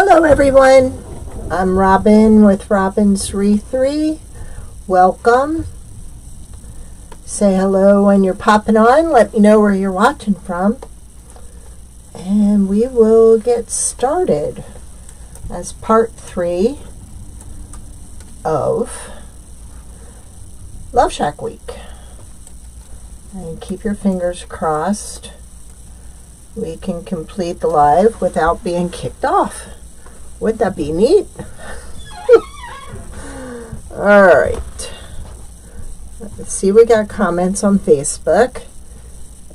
Hello everyone, I'm Robin with robinswreathery. Welcome. Say hello when you're popping on. Let me know where you're watching from. And we will get started as part 3 of Love Shack Week. And keep your fingers crossed we can complete the live without being kicked off. Would that be neat? Alright. Let's see, we got comments on Facebook.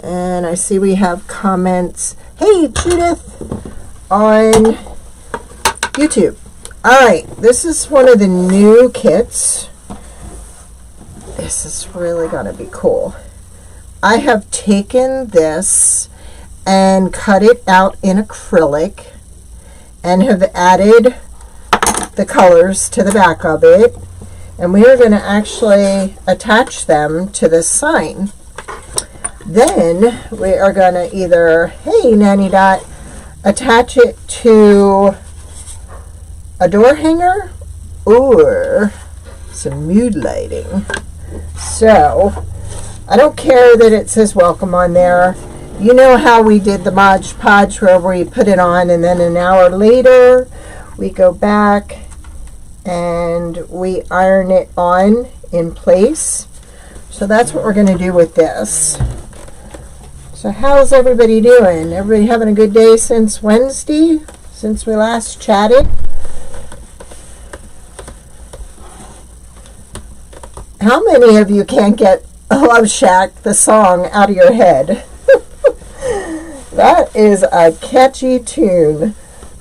And I see we have comments. Hey, Judith, on YouTube. Alright, this is one of the new kits. This is really going to be cool. I have taken this and cut it out in acrylic and have added the colors to the back of it, and we are going to actually attach them to this sign. Then we are going to either, hey Nanny Dot, attach it to a door hanger or some mood lighting. So I don't care that it says welcome on there. You know how we did the Mod Podge where we put it on and then an hour later we go back and we iron it on in place. So that's what we're going to do with this. So how's everybody doing? Everybody having a good day since Wednesday, since we last chatted? How many of you can't get Love Shack, the song, out of your head? That is a catchy tune.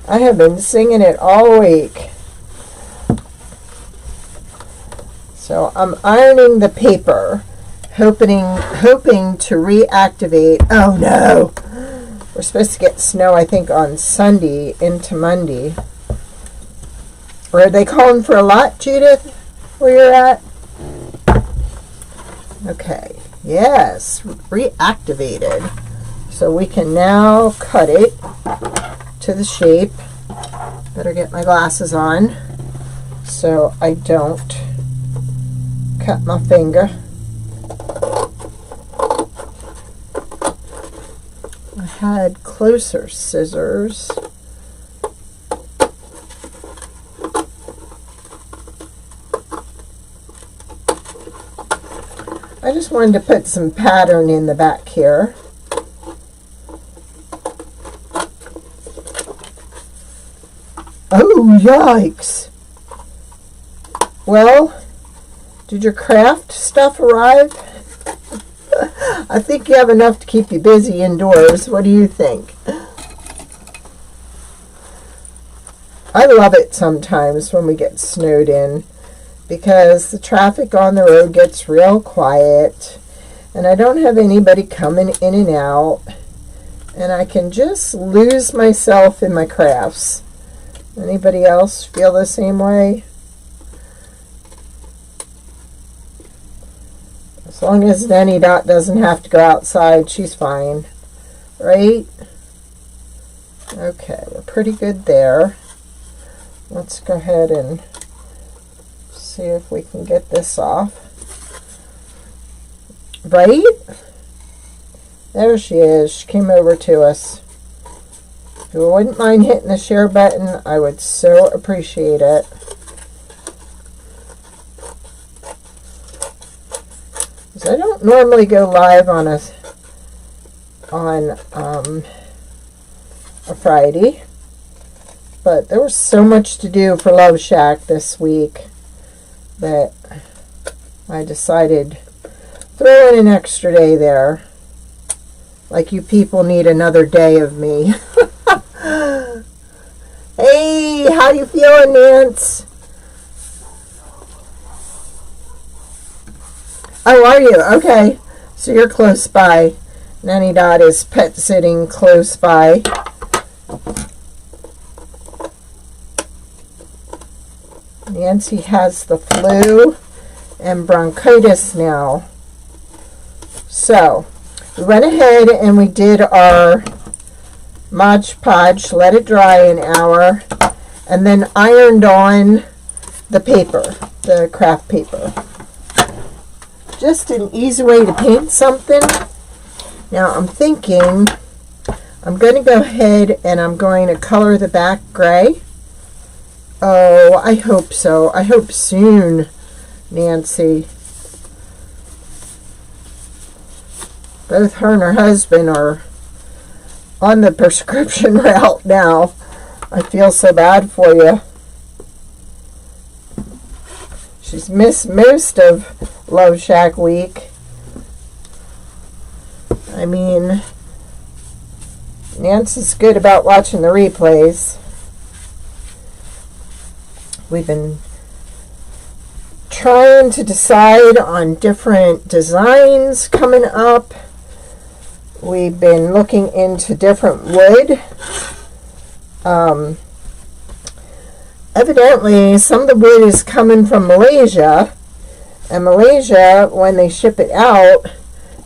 I have been singing it all week. So I'm ironing the paper, hoping to reactivate. Oh no! We're supposed to get snow, I think, on Sunday into Monday. Or are they calling for a lot, Judith, where you're at? Okay, yes, reactivated. So we can now cut it to the shape. Better get my glasses on so I don't cut my finger. I had closer scissors. I just wanted to put some pattern in the back here. Oh, yikes. Well, did your craft stuff arrive? I think you have enough to keep you busy indoors. What do you think? I love it sometimes when we get snowed in because the traffic on the road gets real quiet and I don't have anybody coming in and out and I can just lose myself in my crafts. Anybody else feel the same way? As long as Nanny Dot doesn't have to go outside, she's fine, right? Okay, we're pretty good there. Let's go ahead and see if we can get this off. Right? There she is. She came over to us. If you wouldn't mind hitting the share button, I would so appreciate it. Because I don't normally go live on a Friday, but there was so much to do for Love Shack this week that I decided throw in an extra day there. Like you people need another day of me. Hey, how you feeling, Nance? Oh, are you? Okay. So you're close by. Nanny Dot is pet sitting close by. Nancy has the flu and bronchitis now. So we went ahead and we did our Mod Podge, let it dry an hour, and then ironed on the paper, the craft paper. Just an easy way to paint something. Now I'm thinking I'm going to go ahead and I'm going to color the back gray. Oh, I hope so. I hope soon, Nancy. Both her and her husband are on the prescription route now. I feel so bad for you. She's missed most of Love Shack week. I mean, Nancy's good about watching the replays. We've been trying to decide on different designs coming up. We've been looking into different wood. Evidently, some of the wood is coming from Malaysia, and Malaysia, when they ship it out,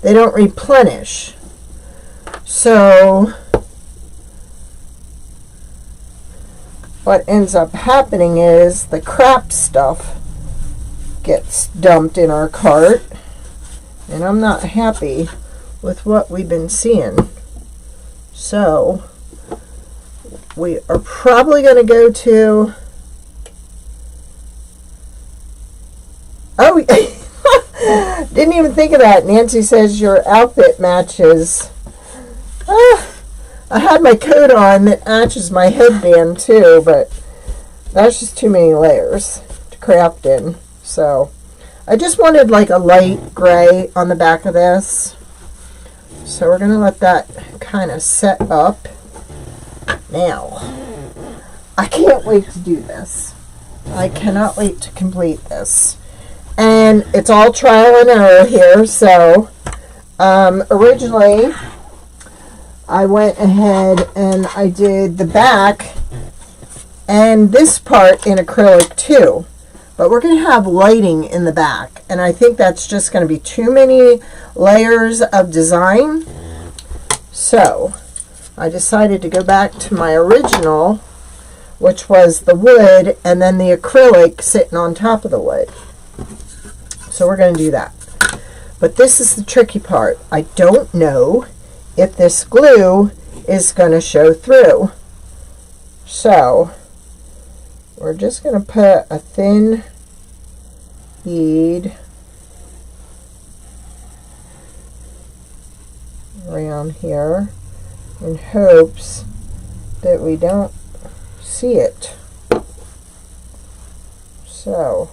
they don't replenish. So what ends up happening is the crap stuff gets dumped in our cart, and I'm not happy with what we've been seeing. So we are probably going to go to, oh, didn't even think of that. Nancy says your outfit matches. I had my coat on that matches my headband too, but that's just too many layers to craft in. So I just wanted like a light gray on the back of this. So we're going to let that kind of set up. Now, I can't wait to do this. I cannot wait to complete this. And it's all trial and error here. So originally I went ahead and I did the back and this part in acrylic too. But we're going to have lighting in the back, and I think that's just going to be too many layers of design. So I decided to go back to my original, which was the wood and then the acrylic sitting on top of the wood. So we're going to do that. But this is the tricky part. I don't know if this glue is going to show through. So we're just going to put a thin bead around here in hopes that we don't see it. So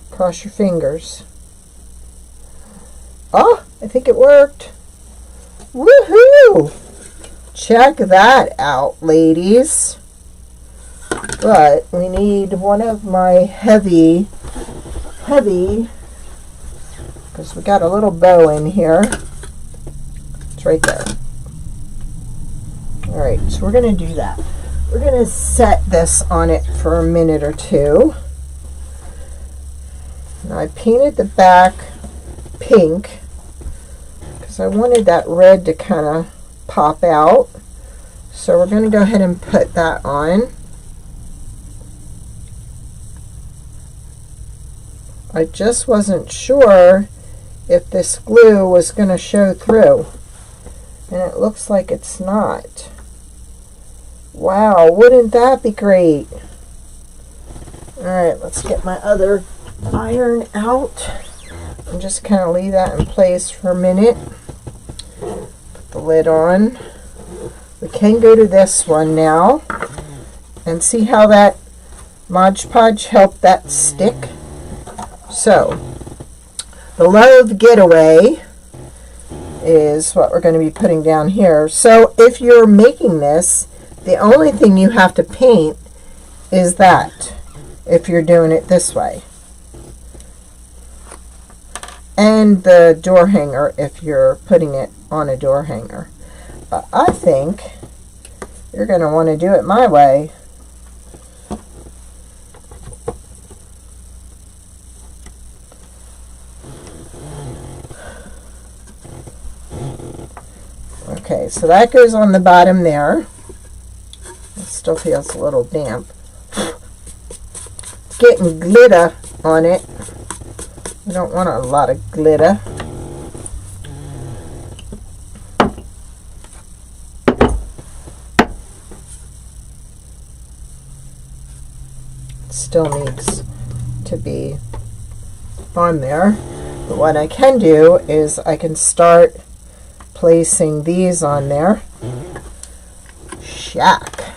cross your fingers. Oh, I think it worked. Woohoo! Check that out, ladies. But we need one of my heavy, because we got a little bow in here. It's right there. Alright, so we're going to do that. We're going to set this on it for a minute or two. Now I painted the back pink because I wanted that red to kind of pop out. So we're going to go ahead and put that on. I just wasn't sure if this glue was going to show through, and it looks like it's not. Wow, wouldn't that be great? Alright, let's get my other iron out and just kind of leave that in place for a minute. Put the lid on. We can go to this one now and see how that Mod Podge helped that stick. So, the Love Getaway is what we're going to be putting down here. So, if you're making this, the only thing you have to paint is that, if you're doing it this way. And the door hanger, if you're putting it on a door hanger. But I think you're going to want to do it my way. Okay, so that goes on the bottom there. It still feels a little damp. getting glitter on it. I don't want a lot of glitter. Still needs to be on there. But what I can do is I can start placing these on there. Shack.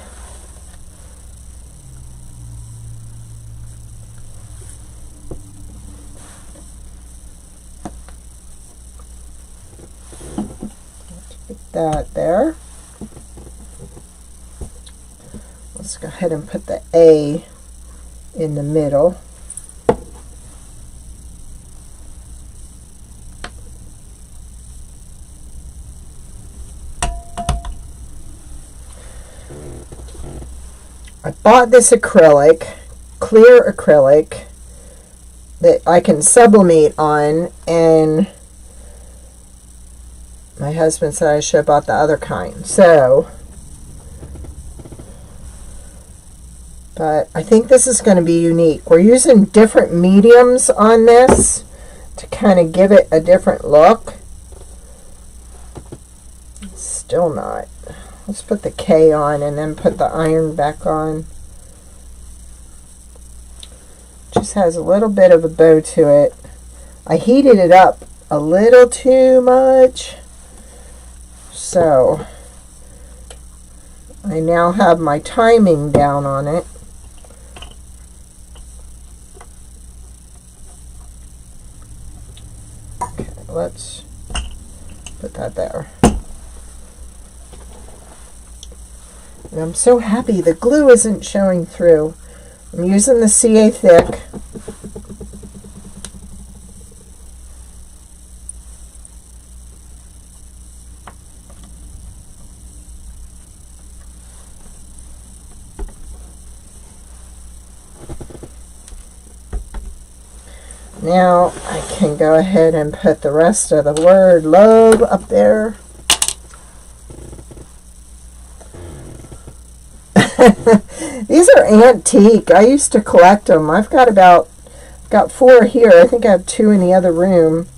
Put that there. Let's go ahead and put the A in the middle. I bought this acrylic, clear acrylic, that I can sublimate on, and my husband said I should have bought the other kind. So, but I think this is going to be unique. We're using different mediums on this to kind of give it a different look. Still not. Let's put the K on and then put the iron back on. Just has a little bit of a bow to it. I heated it up a little too much. So I now have my timing down on it. Okay, let's put that there. And I'm so happy the glue isn't showing through. I'm using the CA Thick. Now I can go ahead and put the rest of the word love up there. These are antique. I used to collect them. I've got 4 here. I think I have 2 in the other room.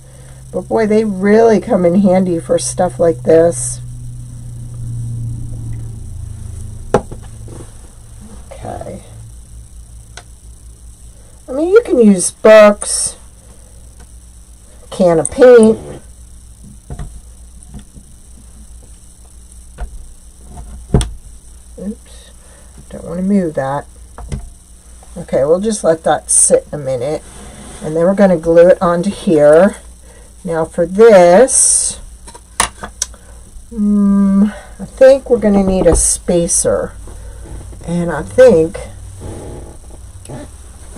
But boy, they really come in handy for stuff like this. Okay. I mean, you can use books, can of paint. Oops. Don't want to move that. Okay, we'll just let that sit a minute, and then we're going to glue it onto here. Now for this, I think we're going to need a spacer, and I think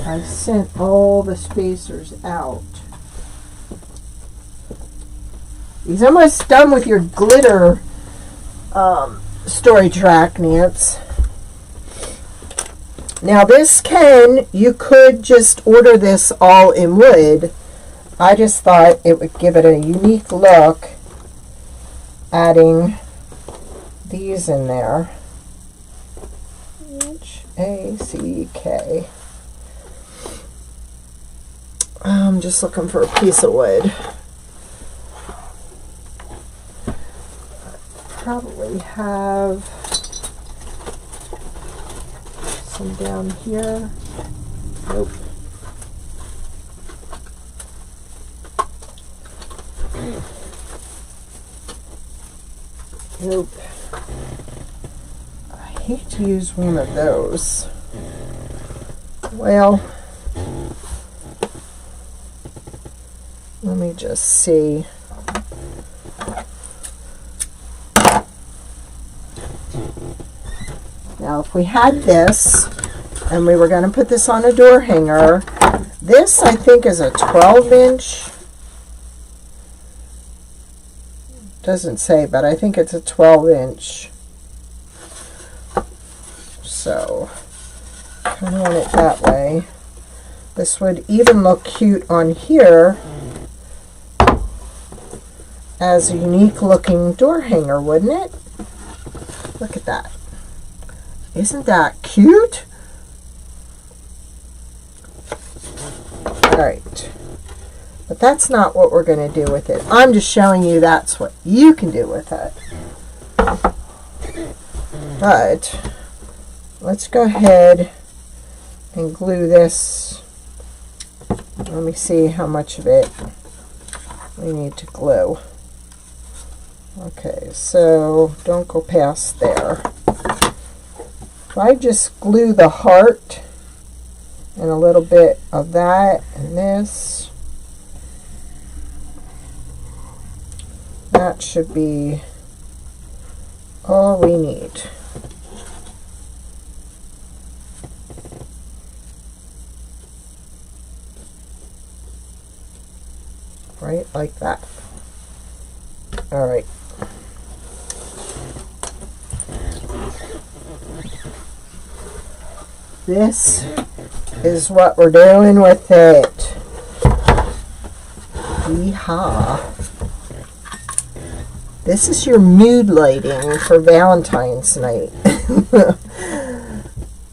I sent all the spacers out. He's almost done with your glitter storage rack, Nance. Now this you could just order this all in wood. I just thought it would give it a unique look, adding these in there. H-A-C-K. I'm just looking for a piece of wood. I probably have some down here. Nope. Nope. I hate to use one of those. Well, let me just see. Now, if we had this, and we were going to put this on a door hanger, this I think is a 12-inch. Doesn't say, but I think it's a 12-inch. So, kind of want it that way. This would even look cute on here as a unique looking door hanger, wouldn't it? Look at that. Isn't that cute? But that's not what we're going to do with it. I'm just showing you that's what you can do with it. But let's go ahead and glue this. Let me see how much of it we need to glue. Okay, so don't go past there. If I just glue the heart and a little bit of that and this, that should be all we need. Right, like that. All right. This is what we're doing with it. Yeehaw. This is your mood lighting for Valentine's night.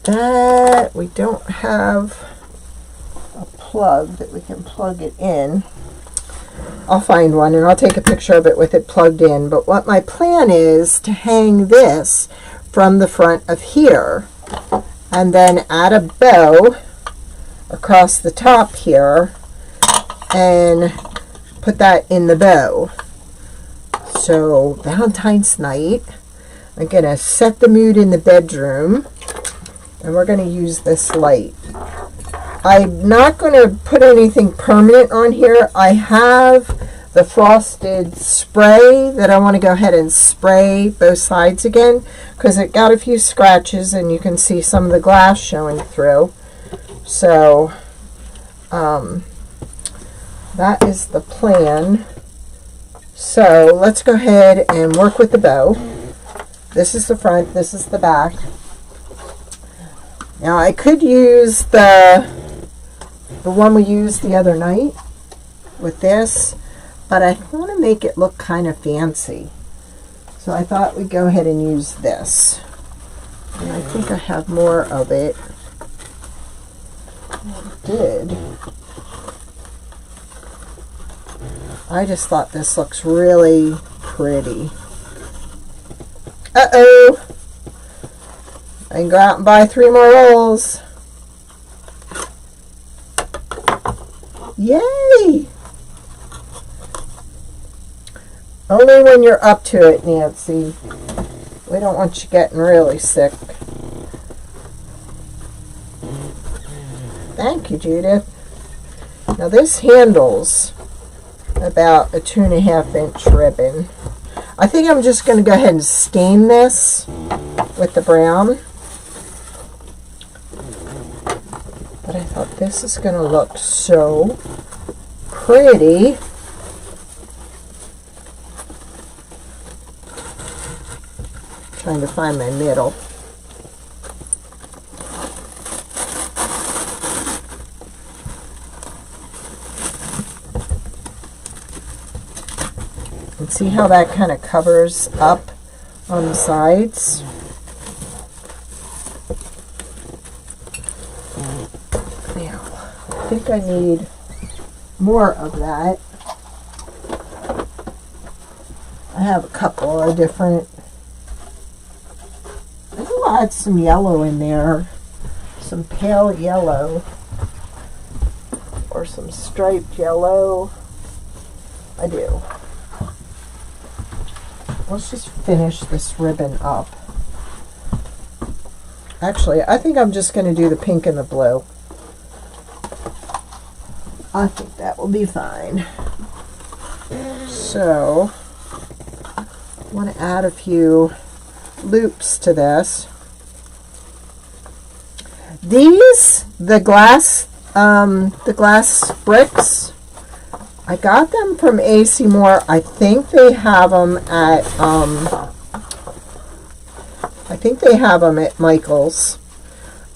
That we don't have a plug that we can plug it in. I'll find one and I'll take a picture of it with it plugged in. But what my plan is to hang this from the front of here and then add a bow across the top here and put that in the bow. So Valentine's night, I'm going to set the mood in the bedroom and we're going to use this light. I'm not going to put anything permanent on here. I have the frosted spray that I want to go ahead and spray both sides again because it got a few scratches and you can see some of the glass showing through. So that is the plan. So let's go ahead and work with the bow. This is the front, this is the back. Now I could use the one we used the other night with this, but I want to make it look kind of fancy. So I thought we'd go ahead and use this. And I think I have more of it. I did. I just thought this looks really pretty. Uh-oh! I can go out and buy 3 more rolls. Yay! Only when you're up to it, Nancy. We don't want you getting really sick. Thank you, Judith. Now this handles about a 2.5 inch ribbon. I think I'm just going to go ahead and stain this with the brown. But I thought this is going to look so pretty. Trying to find my middle. And see how that kind of covers up on the sides? Now, I think I need more of that. I have a couple of different. I think I'll add some yellow in there, some pale yellow, or some striped yellow. I do. Let's just finish this ribbon up. Actually, I think I'm just going to do the pink and the blue. I think that will be fine. So, I want to add a few loops to this. These, the glass bricks, I got them from AC Moore. I think they have them at Michael's.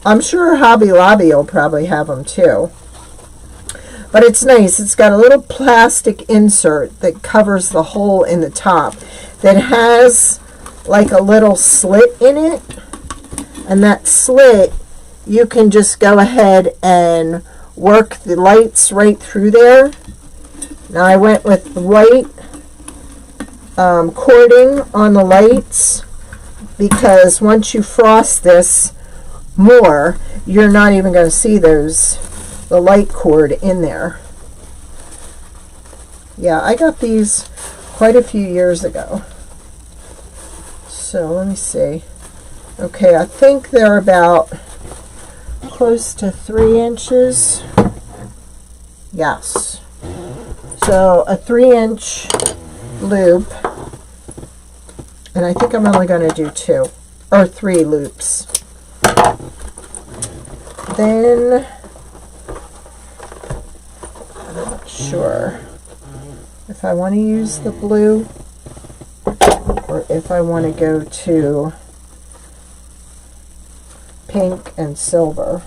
I'm sure Hobby Lobby will probably have them too. But it's nice. It's got a little plastic insert that covers the hole in the top that has like a little slit in it. And that slit, you can just go ahead and work the lights right through there. Now I went with the white cording on the lights because once you frost this more, you're not even going to see the light cord in there. Yeah, I got these quite a few years ago. So let me see. Okay, I think they're about close to 3 inches. Yes. So a 3-inch loop, and I think I'm only going to do 2 or 3 loops. Then I'm not sure if I want to use the blue or if I want to go to pink and silver.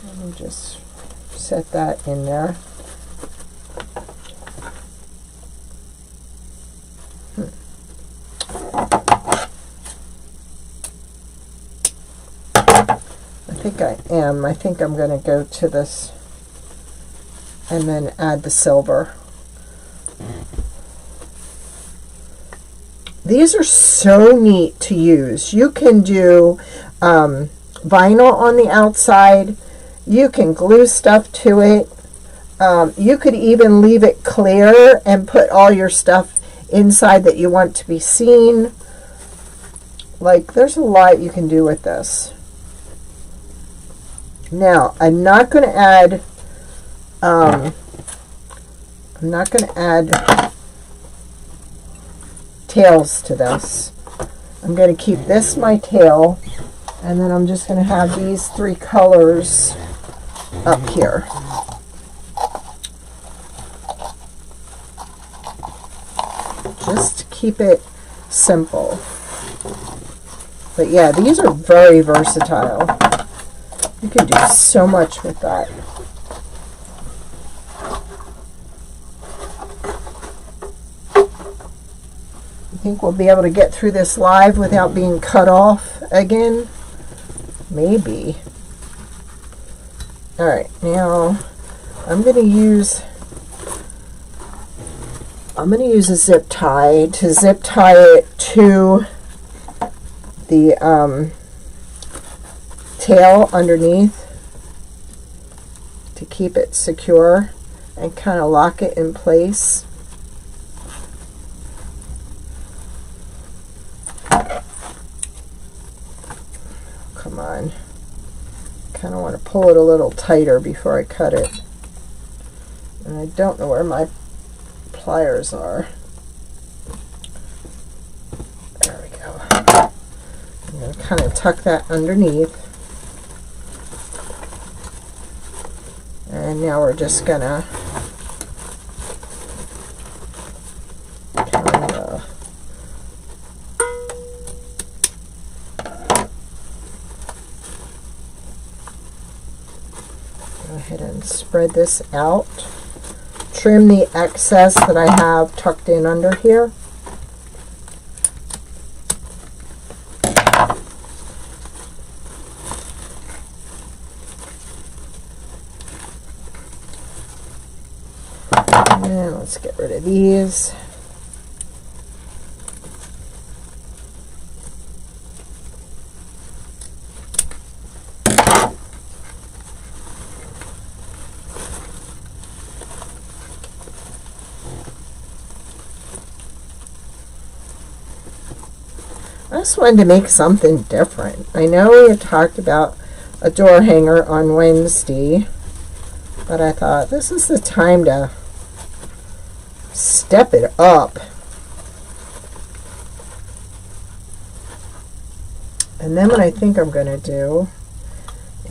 Let me just set that in there. I think I'm going to go to this and then add the silver. These are so neat to use. You can do vinyl on the outside. You can glue stuff to it. You could even leave it clear and put all your stuff inside that you want to be seen. Like, there's a lot you can do with this. Now, I'm not going to add tails to this. I'm going to keep this my tail, and then I'm just going to have these 3 colors up here. Just to keep it simple. But yeah, these are very versatile. You can do so much with that. You think we'll be able to get through this live without being cut off again? Maybe. Alright, now I'm going to use a zip tie to zip tie it to the tail underneath to keep it secure and kind of lock it in place. Come on. Kind of want to pull it a little tighter before I cut it. And I don't know where my pliers are. There we go. I'm going to kind of tuck that underneath. And now we're just going to kind of go ahead and spread this out. Trim the excess that I have tucked in under here. And let's get rid of these. I just wanted to make something different. I know we had talked about a door hanger on Wednesday, but I thought this is the time to step it up. And then what I think I'm going to do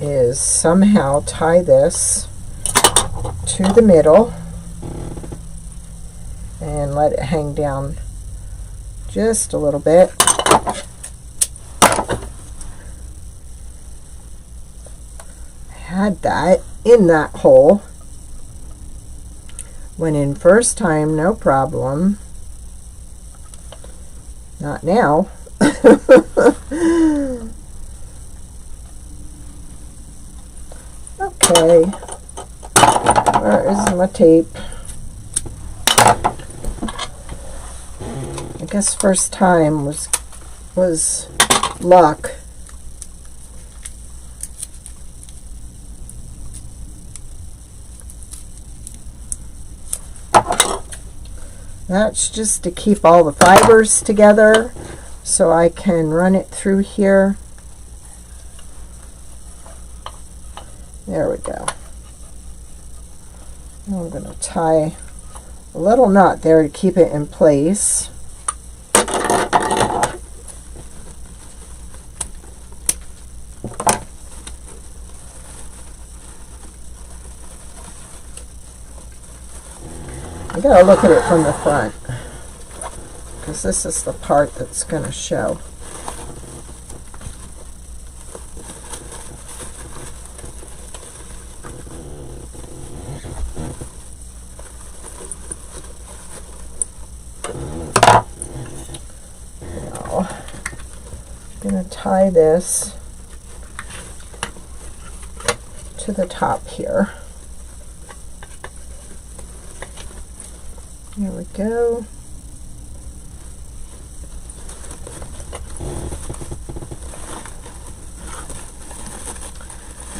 is somehow tie this to the middle and let it hang down just a little bit. Had that in that hole. Went in first time, no problem. Not now. Okay. Where is my tape? I guess first time was luck. That's just to keep all the fibers together so I can run it through here. There we go. Now I'm going to tie a little knot there to keep it in place. I gotta look at it from the front because this is the part that's going to show. Now, I'm going to tie this to the top here. There we go.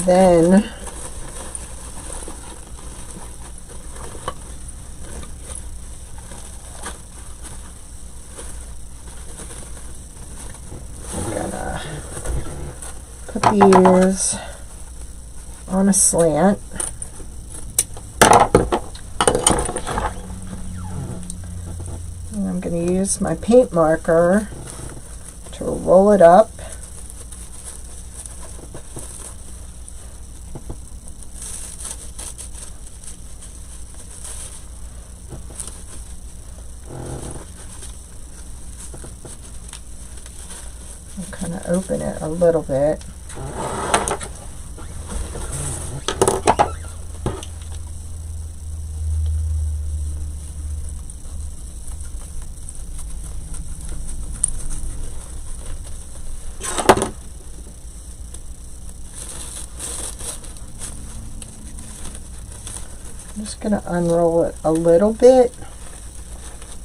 Then I'm gonna put these on a slant. I'm going to use my paint marker to roll it up. And kind of open it a little bit. I'm just going to unroll it a little bit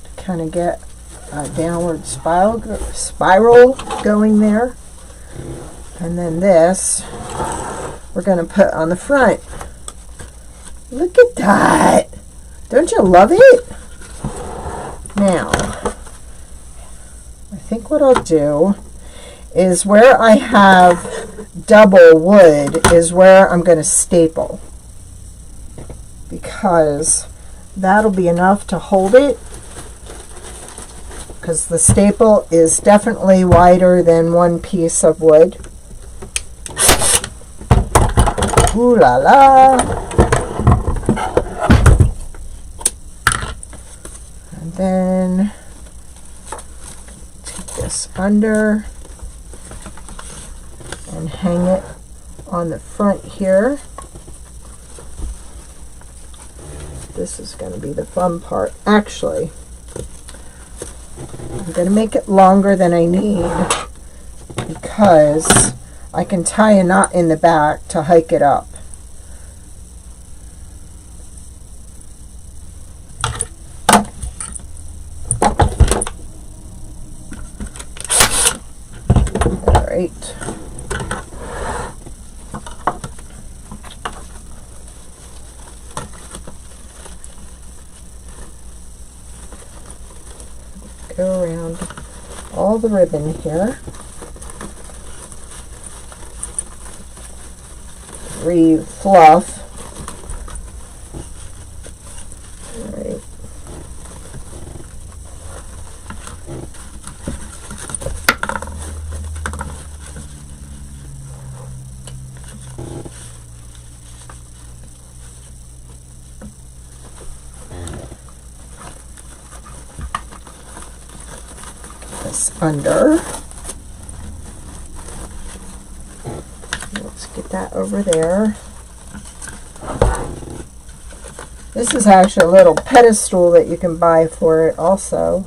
to kind of get a downward spiral going there. And then this we're going to put on the front. Look at that! Don't you love it? Now, I think what I'll do is where I have double wood is where I'm going to staple, because that'll be enough to hold it, because the staple is definitely wider than one piece of wood. Ooh la la. And then take this under and hang it on the front here. This is going to be the fun part. Actually, I'm going to make it longer than I need because I can tie a knot in the back to hike it up. All right. Go around all the ribbon here. Re-fluff. All right. Under. Let's get that over there. This is actually a little pedestal that you can buy for it also.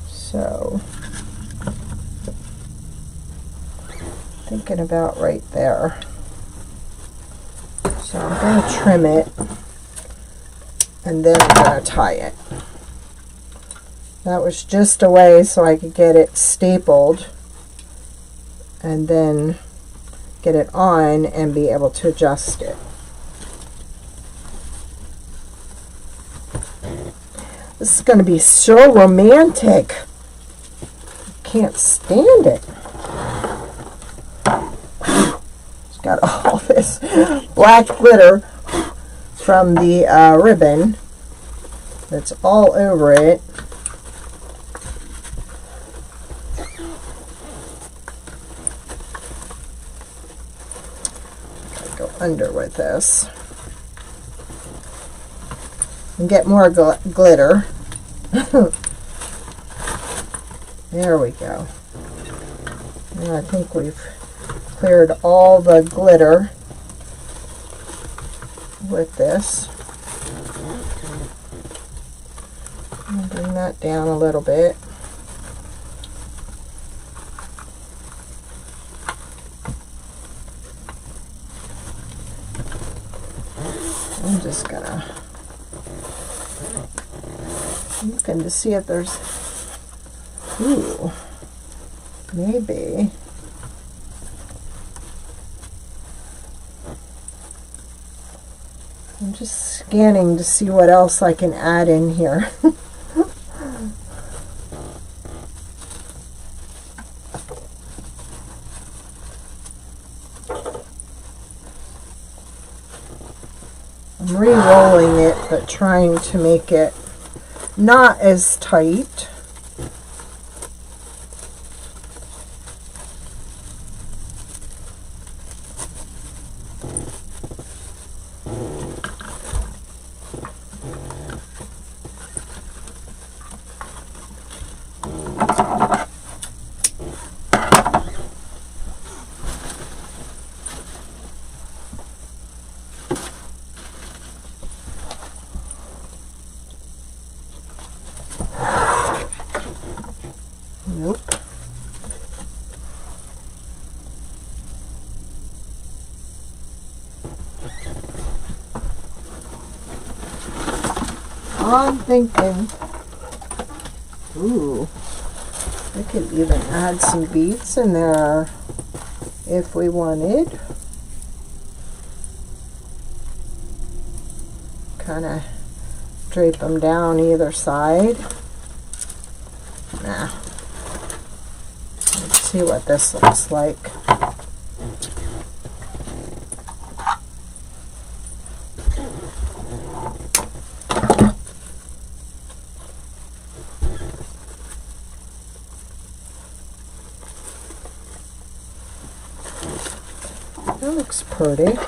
So thinking about right there. So I'm going to trim it, and then I'm going to tie it. That was just a way so I could get it stapled and then get it on and be able to adjust it. This is going to be so romantic. Can't stand it. It's got all this black glitter from the ribbon that's all over it. Gotta go under with this and get more glitter. There we go. And I think we've cleared all the glitter with this. I'll bring that down a little bit. I'm just gonna looking to see if there's, ooh, maybe. I'm just scanning to see what else I can add in here. I'm re-rolling it, but trying to make it not as tight. Nope. I'm thinking, ooh, I could even add some beads in there if we wanted. Kind of drape them down either side. Nah. Let's see what this looks like. That looks pretty.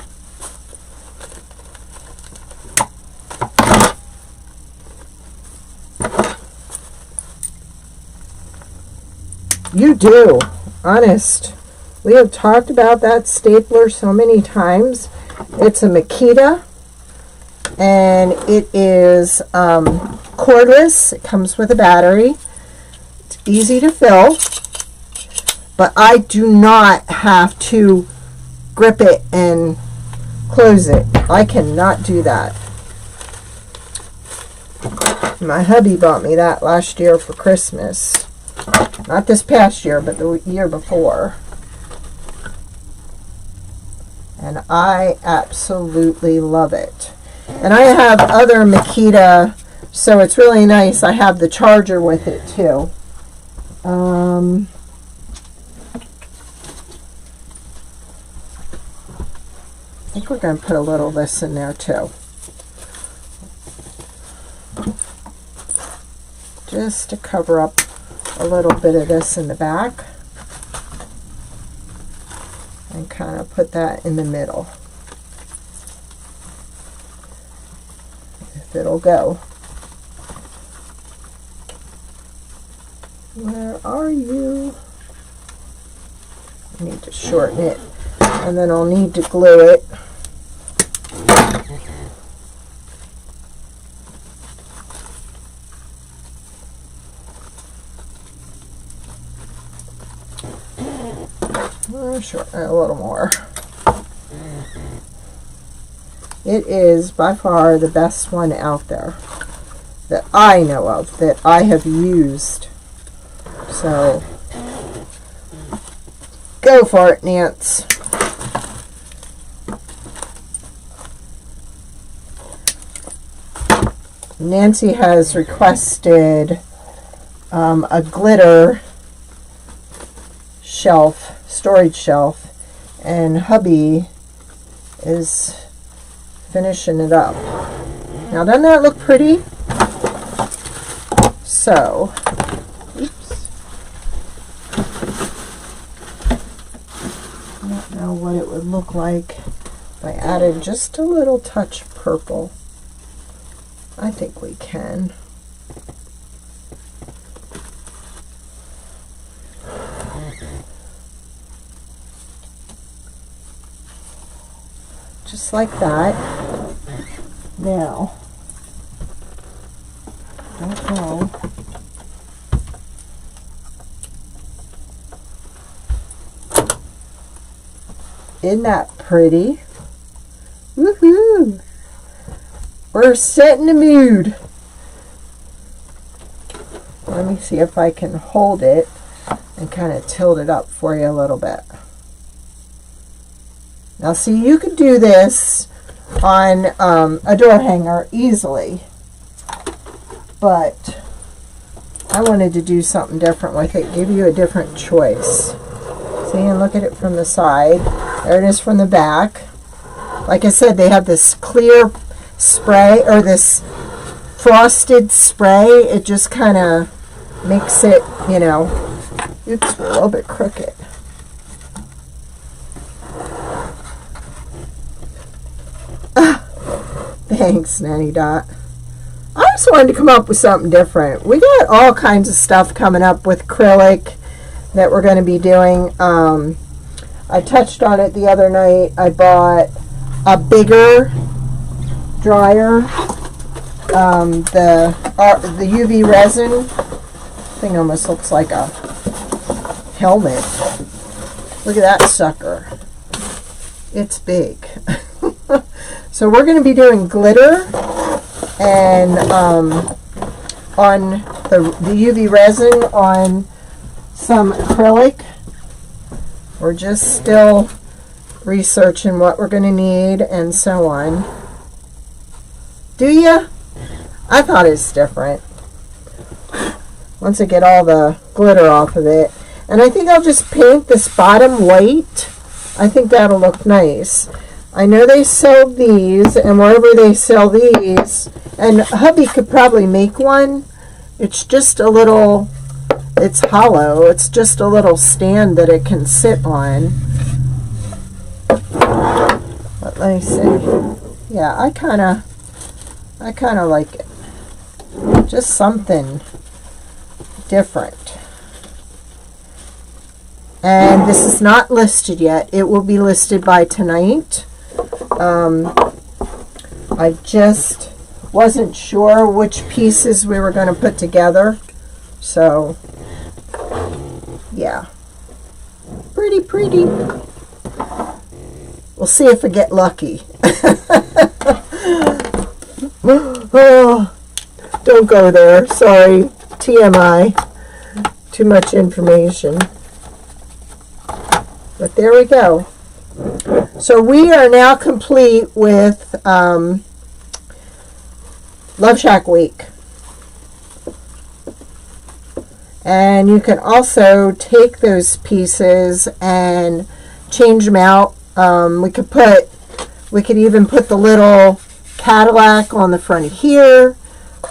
You do, honest. We have talked about that stapler so many times. It's a Makita, and it is cordless. It comes with a battery. It's easy to fill, but I do not have to grip it and close it. I cannot do that. My hubby bought me that last year for Christmas. Not this past year, but the year before. And I absolutely love it. And I have other Makita, so it's really nice. I have the charger with it too. I think we're going to put a little of this in there too. Just to cover up a little bit of this in the back. And kind of put that in the middle. If it'll go. Where are you? I need to shorten it. And then I'll need to glue it. Sure, a little more. It is by far the best one out there that I know of, that I have used. So, go for it, Nance. Nancy has requested a glitter shelf, storage shelf, and hubby is finishing it up. Now, doesn't that look pretty? So, oops. I don't know what it would look like if I added just a little touch of purple. I think we can. Just like that. Now, don't know. Isn't that pretty? Woohoo! We're setting the mood. Let me see if I can hold it and kind of tilt it up for you a little bit. Now, see, you could do this on a door hanger easily, but I wanted to do something different with it, give you a different choice. See, and look at it from the side. There it is from the back. Like I said, they have this clear spray, or this frosted spray. It just kind of makes it, you know, oops, a little bit crooked. Thanks, Nanny Dot. I just wanted to come up with something different. We got all kinds of stuff coming up with acrylic that we're going to be doing. I touched on it the other night. I bought a bigger dryer. The UV resin thing almost looks like a helmet. Look at that sucker. It's big. So we're going to be doing glitter and on the UV resin on some acrylic. We're just still researching what we're going to need and so on. Do you? I thought it's different. Once I get all the glitter off of it. And I think I'll just paint this bottom white. I think that'll look nice. I know they sell these, and wherever they sell these, and hubby could probably make one. It's just a little, it's hollow. It's just a little stand that it can sit on. But let me see. Yeah, I kind of like it. Just something different. And this is not listed yet. It will be listed by tonight. I just wasn't sure which pieces we were going to put together. So, yeah. Pretty. We'll see if I get lucky. Oh, don't go there. Sorry. TMI. Too much information. But there we go. So we are now complete with Love Shack Week. And you can also take those pieces and change them out. We could even put the little Cadillac on the front here.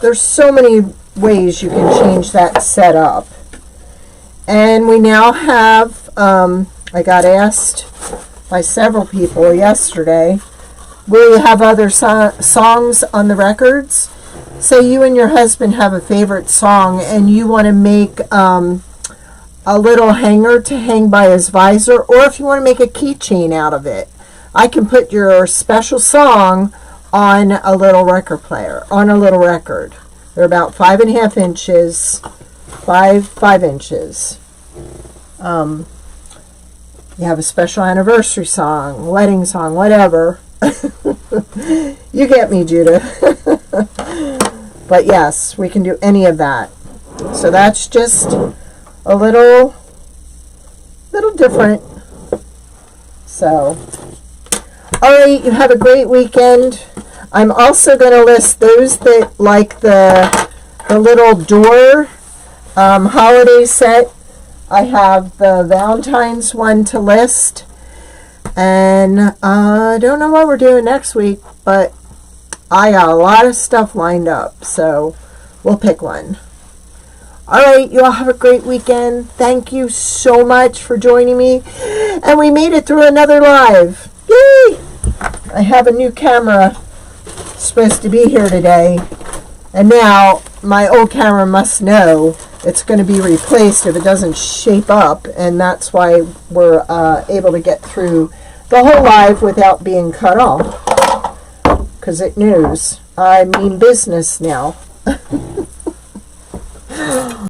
There's so many ways you can change that setup. And we now have, I got asked by several people yesterday, will you have other songs on the records? Say you and your husband have a favorite song and you want to make a little hanger to hang by his visor, or if you want to make a keychain out of it, I can put your special song on a little record player, on a little record. They're about 5.5 inches, 5 inches. You have a special anniversary song, wedding song, whatever. You get me, Judith. But yes, we can do any of that. So that's just a little different. So, all right, you have a great weekend. I'm also going to list those that like the little door holiday set. I have the Valentine's one to list. And I don't know what we're doing next week, but I got a lot of stuff lined up. So we'll pick one. All right, you all have a great weekend. Thank you so much for joining me. And we made it through another live. Yay! I have a new camera supposed to be here today. And now my old camera must know it's going to be replaced if it doesn't shape up. And that's why we're able to get through the whole live without being cut off. Because it knows I mean business now.